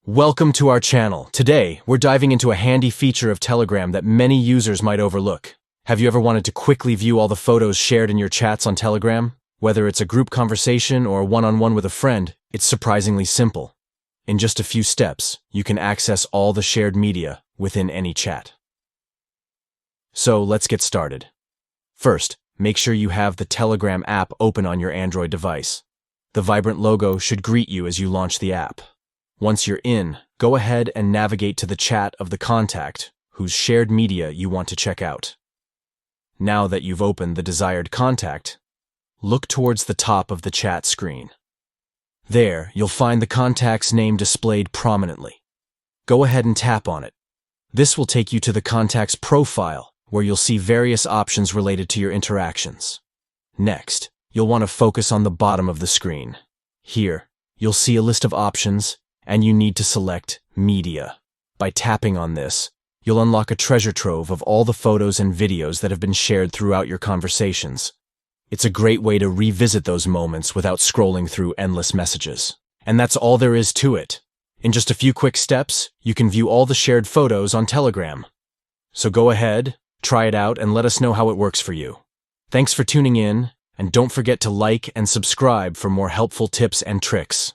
Welcome to our channel. Today, we're diving into a handy feature of Telegram that many users might overlook. Have you ever wanted to quickly view all the photos shared in your chats on Telegram? Whether it's a group conversation or one-on-one with a friend, it's surprisingly simple. In just a few steps, you can access all the shared media within any chat. So let's get started. First, make sure you have the Telegram app open on your Android device. The vibrant logo should greet you as you launch the app. Once you're in, go ahead and navigate to the chat of the contact whose shared media you want to check out. Now that you've opened the desired contact, look towards the top of the chat screen. There, you'll find the contact's name displayed prominently. Go ahead and tap on it. This will take you to the contact's profile, where you'll see various options related to your interactions. Next, you'll want to focus on the bottom of the screen. Here, you'll see a list of options, and you need to select Media. By tapping on this, you'll unlock a treasure trove of all the photos and videos that have been shared throughout your conversations. It's a great way to revisit those moments without scrolling through endless messages. And that's all there is to it. In just a few quick steps, you can view all the shared photos on Telegram. So go ahead, try it out, and let us know how it works for you. Thanks for tuning in, and don't forget to like and subscribe for more helpful tips and tricks.